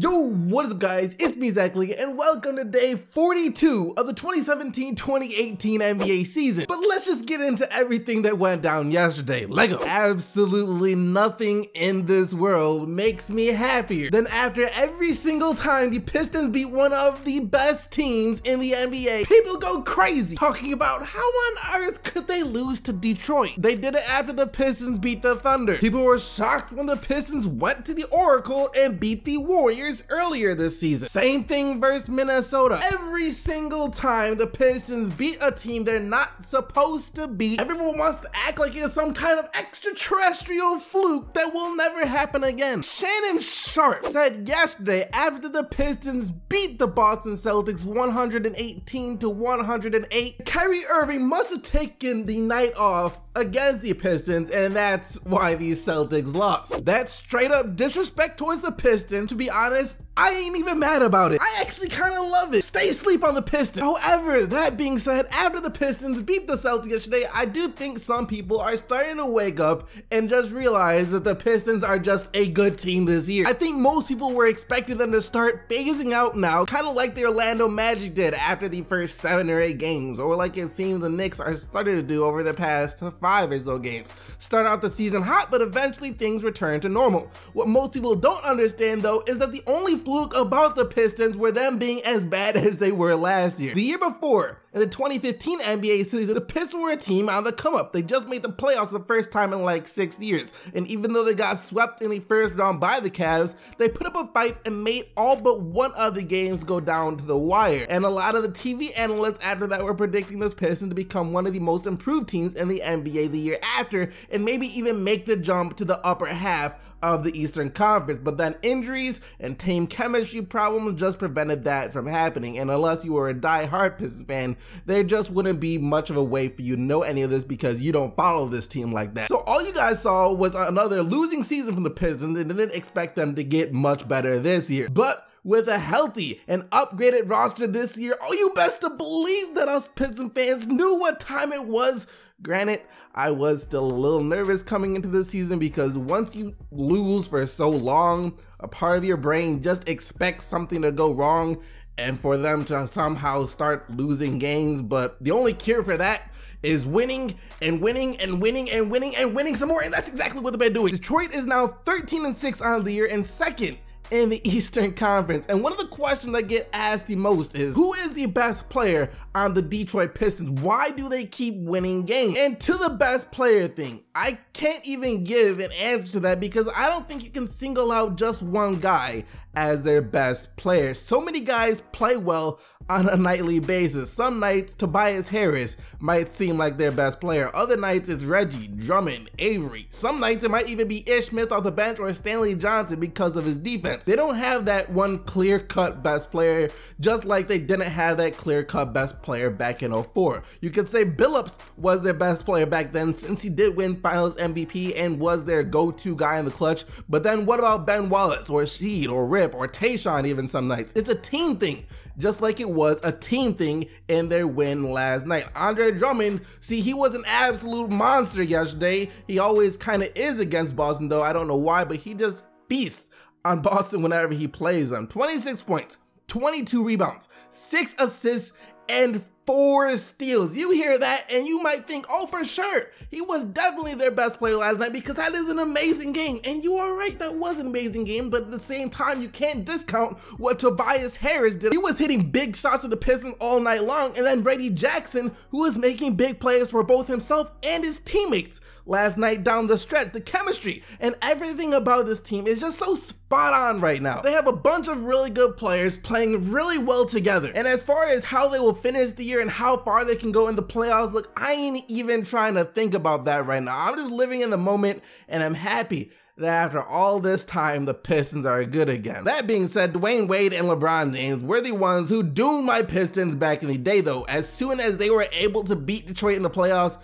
Yo, what is up guys, it's me Zachary, and welcome to day 42 of the 2017-2018 NBA season. But let's just get into everything that went down yesterday. Lego. Absolutely nothing in this world makes me happier than after every single time the Pistons beat one of the best teams in the NBA, people go crazy talking about how on earth could they lose to Detroit. They did it after the Pistons beat the Thunder. People were shocked when the Pistons went to the Oracle and beat the Warriors earlier this season. Same thing versus Minnesota. Every single time the Pistons beat a team they're not supposed to beat, everyone wants to act like it's some kind of extraterrestrial fluke that will never happen again. Shannon Sharp said yesterday after the Pistons beat the Boston Celtics 118-108, Kyrie Irving must have taken the night off against the Pistons, and that's why the Celtics lost. That's straight up disrespect towards the Pistons. To be honest, I ain't even mad about it. I actually kind of love it. Stay asleep on the Pistons. However, that being said, after the Pistons beat the Celtics yesterday, I do think some people are starting to wake up and just realize that the Pistons are just a good team this year. I think most people were expecting them to start phasing out now, kind of like the Orlando Magic did after the first 7 or 8 games, or like it seems the Knicks are starting to do over the past 5 or so games. Start out the season hot, but eventually things return to normal. What most people don't understand though is that the only fluke about the Pistons were them being as bad as they were last year. The year before, in the 2015 NBA season, the Pistons were a team on the come up. They just made the playoffs the first time in like 6 years. And even though they got swept in the first round by the Cavs, they put up a fight and made all but one of the games go down to the wire. And a lot of the TV analysts after that were predicting this Pistons to become one of the most improved teams in the NBA the year after, and maybe even make the jump to the upper half of the Eastern Conference. But then injuries and team chemistry problems just prevented that from happening. And unless you were a die-hard Pistons fan, there just wouldn't be much of a way for you to know any of this because you don't follow this team like that. So all you guys saw was another losing season from the Pistons and didn't expect them to get much better this year. But with a healthy and upgraded roster this year, oh, you best to believe that us Pistons fans knew what time it was. Granted, I was still a little nervous coming into this season because once you lose for so long, a part of your brain just expects something to go wrong and for them to somehow start losing games. But the only cure for that is winning and winning and winning and winning and winning some more, and that's exactly what they've been doing. Detroit is now 13-6 on the year and second in the Eastern Conference. And one of the questions I get asked the most is, who is the best player on the Detroit Pistons? Why do they keep winning games? And to the best player thing, I can't even give an answer to that because I don't think you can single out just one guy as their best player. So many guys play well on a nightly basis. Some nights Tobias Harris might seem like their best player. Other nights it's Reggie, Drummond, Avery. Some nights it might even be Ish Smith off the bench or Stanley Johnson because of his defense. They don't have that one clear-cut best player, just like they didn't have that clear-cut best player back in 04. You could say Billups was their best player back then since he did win Finals MVP and was their go-to guy in the clutch. But then what about Ben Wallace or Sheed or Rip or Tayshaun even some nights? It's a team thing, just like it was a team thing in their win last night. Andre Drummond, see, he was an absolute monster yesterday. He always kind of is against Boston though. I don't know why, but he just feasts on Boston whenever he plays them. 26 points, 22 rebounds, 6 assists, and 4 steals. You hear that and you might think, oh, for sure, he was definitely their best player last night because that is an amazing game. And you are right, that was an amazing game, but at the same time, you can't discount what Tobias Harris did. He was hitting big shots at the Pistons all night long, and then Reggie Jackson, who was making big plays for both himself and his teammates last night down the stretch. The chemistry and everything about this team is just so spot on right now. They have a bunch of really good players playing really well together. And as far as how they will finish the year and how far they can go in the playoffs, look, I ain't even trying to think about that right now. I'm just living in the moment and I'm happy that after all this time, the Pistons are good again. That being said, Dwayne Wade and LeBron James were the ones who doomed my Pistons back in the day though. As soon as they were able to beat Detroit in the playoffs,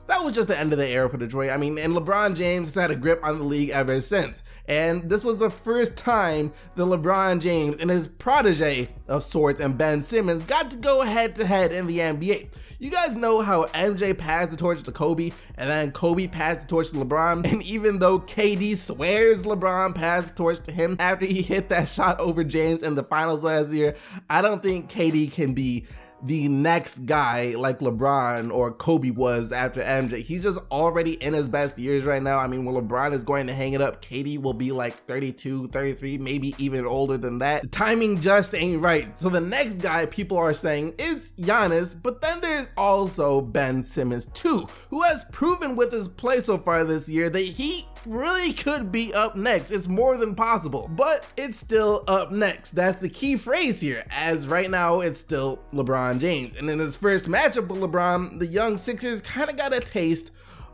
that was just the end of the era for Detroit. I mean, and LeBron James has had a grip on the league ever since. And this was the first time that LeBron James and his protege of sorts and Ben Simmons got to go head to head in the NBA. You guys know how MJ passed the torch to Kobe, and then Kobe passed the torch to LeBron, and even though KD swears LeBron passed the torch to him after he hit that shot over James in the finals last year, I don't think KD can be the next guy like LeBron or Kobe was after MJ. He's just already in his best years right now. I mean, when LeBron is going to hang it up, KD will be like 32, 33, maybe even older than that. The timing just ain't right. So the next guy people are saying is Giannis, but then there's also Ben Simmons too, who has proven with his play so far this year that he really could be up next. It's more than possible, but it's still up next. That's the key phrase here, as right now it's still LeBron James. And in his first matchup with LeBron, the young Sixers kind of got a taste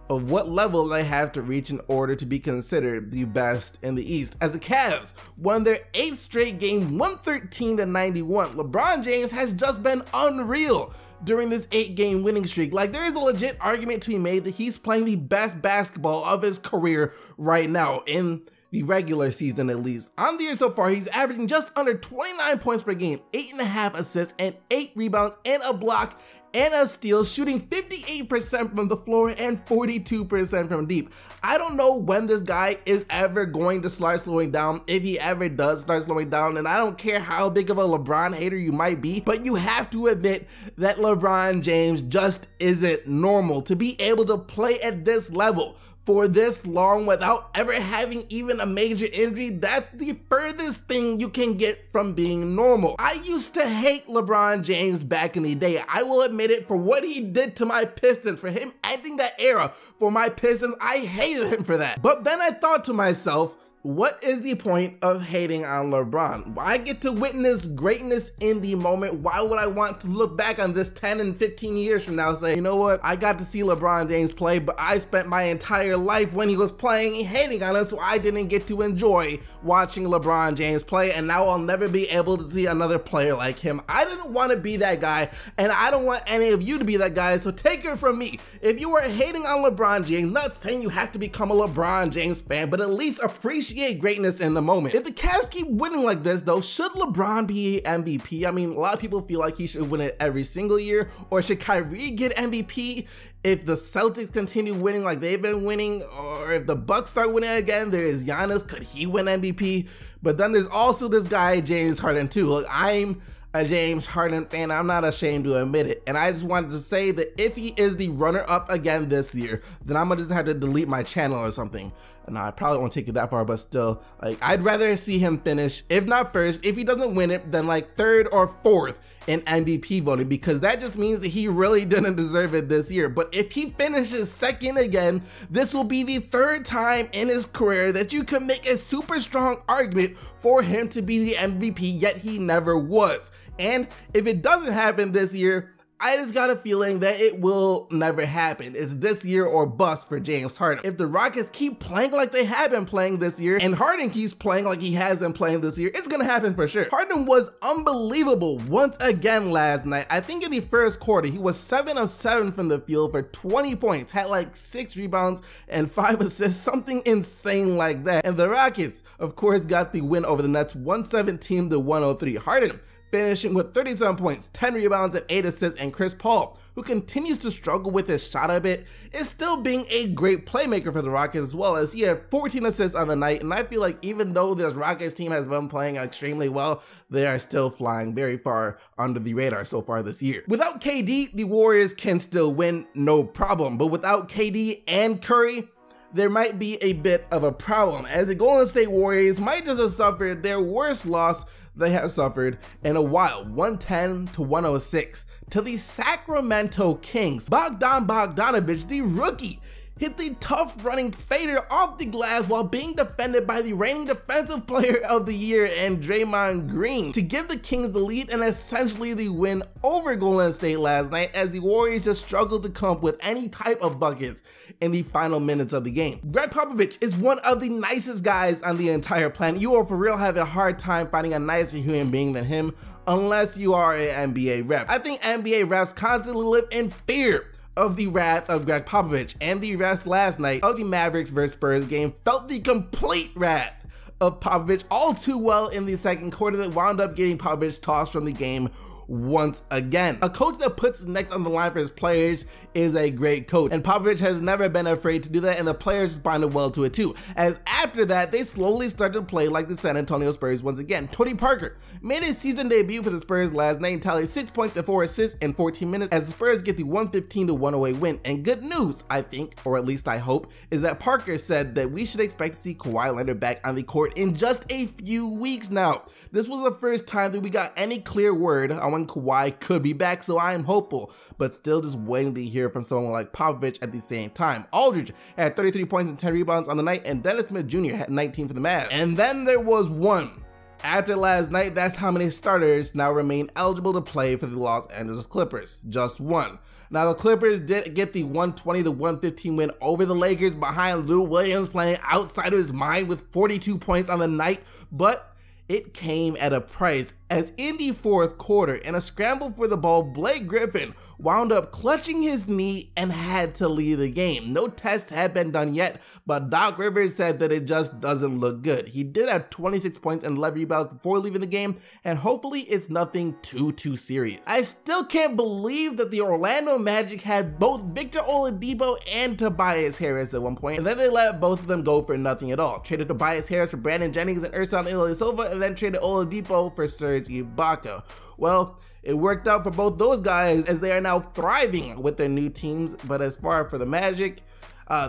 of what level they have to reach in order to be considered the best in the East. As the Cavs won their 8th straight game 113-91, LeBron James has just been unreal during this 8-game winning streak. Like, there is a legit argument to be made that he's playing the best basketball of his career right now, in the regular season at least. On the year so far, he's averaging just under 29 points per game, 8.5 assists and 8 rebounds and a block and a steal, shooting 58% from the floor and 42% from deep. I don't know when this guy is ever going to start slowing down, if he ever does start slowing down, and I don't care how big of a LeBron hater you might be, but you have to admit that LeBron James just isn't normal to be able to play at this level for this long without ever having even a major injury. That's the furthest thing you can get from being normal. I used to hate LeBron James back in the day. I will admit it, for what he did to my Pistons, for him ending that era for my Pistons. I hated him for that. But then I thought to myself, what is the point of hating on LeBron? I get to witness greatness in the moment. Why would I want to look back on this 10 and 15 years from now and say, you know what, I got to see LeBron James play, but I spent my entire life when he was playing hating on him, so I didn't get to enjoy watching LeBron James play, and now I'll never be able to see another player like him. I didn't want to be that guy, and I don't want any of you to be that guy, so take it from me. If you are hating on LeBron James, not saying you have to become a LeBron James fan, but at least appreciate greatness in the moment. If the Cavs keep winning like this though, should LeBron be MVP? I mean, a lot of people feel like he should win it every single year, or should Kyrie get MVP if the Celtics continue winning like they've been winning, or if the Bucks start winning again, there is Giannis, could he win MVP? But then there's also this guy, James Harden too. Look, I'm a James Harden fan, I'm not ashamed to admit it, and I just wanted to say that if he is the runner-up again this year, then I'm gonna just have to delete my channel or something. No, I probably won't take it that far, but still, like, I'd rather see him finish, if not first, if he doesn't win it, then like 3rd or 4th in MVP voting, because that just means that he really didn't deserve it this year. But if he finishes 2nd again, this will be the 3rd time in his career that you can make a super strong argument for him to be the MVP, yet he never was. And if it doesn't happen this year, I just got a feeling that it will never happen. It's this year or bust for James Harden. If the Rockets keep playing like they have been playing this year, and Harden keeps playing like he has been playing this year, it's gonna happen for sure. Harden was unbelievable once again last night. I think in the first quarter, he was 7 of 7 from the field for 20 points, had like 6 rebounds and 5 assists, something insane like that. And the Rockets, of course, got the win over the Nets 117-103. Harden finishing with 37 points, 10 rebounds, and 8 assists, and Chris Paul, who continues to struggle with his shot a bit, is still being a great playmaker for the Rockets, as well as he had 14 assists on the night. And I feel like even though this Rockets team has been playing extremely well, they are still flying very far under the radar so far this year. Without KD, the Warriors can still win, no problem, but without KD and Curry, there might be a bit of a problem, as the Golden State Warriors might just have suffered their worst loss they have suffered in a while, 110-106 to the Sacramento Kings. Bogdan Bogdanović, the rookie, hit the tough running fader off the glass while being defended by the reigning defensive player of the year and Draymond Green to give the Kings the lead and essentially the win over Golden State last night, as the Warriors just struggled to come up with any type of buckets in the final minutes of the game. Greg Popovich is one of the nicest guys on the entire planet. You will for real have a hard time finding a nicer human being than him unless you are an NBA rep. I think NBA reps constantly live in fear of the wrath of Greg Popovich, and the refs last night of the Mavericks vs Spurs game felt the complete wrath of Popovich all too well in the second quarter that wound up getting Popovich tossed from the game once again. A coach that puts his necks on the line for his players is a great coach, and Popovich has never been afraid to do that, and the players responded well to it too, as after that they slowly started to play like the San Antonio Spurs once again. Tony Parker made his season debut for the Spurs last night and tallied 6 points and 4 assists in 14 minutes as the Spurs get the 115-108 win. And good news, I think, or at least I hope, is that Parker said that we should expect to see Kawhi Leonard back on the court in just a few weeks now. This was the first time that we got any clear word on when Kawhi could be back, so I am hopeful, but still just waiting to hear from someone like Popovich at the same time. Aldridge had 33 points and 10 rebounds on the night, and Dennis Smith Jr. had 19 for the Mavs. And then there was one. After last night, that's how many starters now remain eligible to play for the Los Angeles Clippers. Just one. Now the Clippers did get the 120-115 win over the Lakers behind Lou Williams playing outside of his mind with 42 points on the night, but it came at a price, as in the fourth quarter, in a scramble for the ball, Blake Griffin wound up clutching his knee and had to leave the game. No tests had been done yet, but Doc Rivers said that it just doesn't look good. He did have 26 points and 11 rebounds before leaving the game, and hopefully it's nothing too serious. I still can't believe that the Orlando Magic had both Victor Oladipo and Tobias Harris at one point, and then they let both of them go for nothing at all. Traded Tobias Harris for Brandon Jennings and Ersan Ilyasova, and then traded Oladipo for Serge Ibaka. Well, it worked out for both those guys as they are now thriving with their new teams, but as far for the Magic,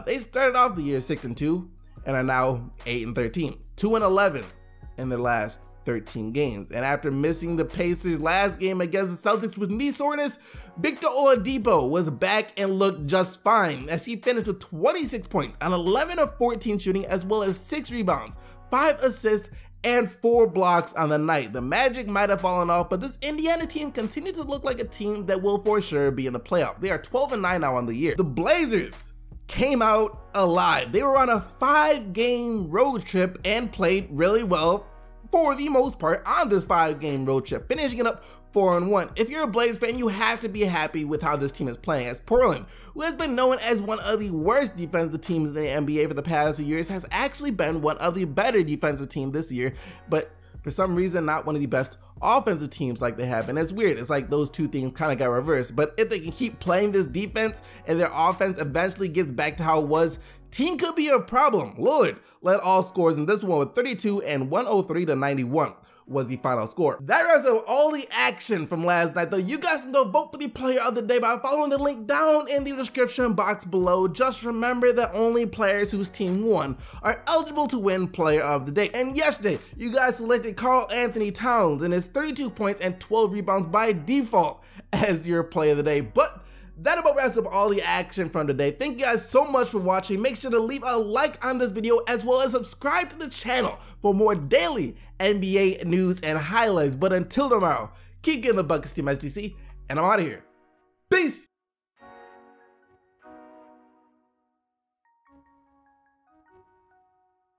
they started off the year 6-2 and are now 8-13, 2-11 in their last 13 games. And after missing the Pacers' last game against the Celtics with knee soreness, Victor Oladipo was back and looked just fine as he finished with 26 points on 11 of 14 shooting, as well as 6 rebounds, 5 assists, and 4 blocks on the night. The Magic might have fallen off, but this Indiana team continues to look like a team that will for sure be in the playoff. They are 12-9 now on the year. The Blazers came out alive. They were on a 5-game road trip and played really well for the most part on this 5-game road trip, finishing it up 4-1. If you're a Blaze fan, you have to be happy with how this team is playing, as Portland, who has been known as one of the worst defensive teams in the NBA for the past few years, has actually been one of the better defensive teams this year, but for some reason not one of the best offensive teams like they have. And it's weird, it's like those two things kind of got reversed. But if they can keep playing this defense and their offense eventually gets back to how it was, team could be a problem. Lillard led all scores in this one with 32 and 103-91 was the final score. That wraps up all the action from last night, though. You guys can go vote for the player of the day by following the link down in the description box below. Just remember that only players whose team won are eligible to win player of the day. And yesterday, you guys selected Karl Anthony Towns and his 32 points and 12 rebounds by default as your player of the day. But that about wraps up all the action from today. Thank you guys so much for watching. Make sure to leave a like on this video as well as subscribe to the channel for more daily NBA news and highlights. But until tomorrow, keep getting the buckets, Team SDC, and I'm out of here. Peace!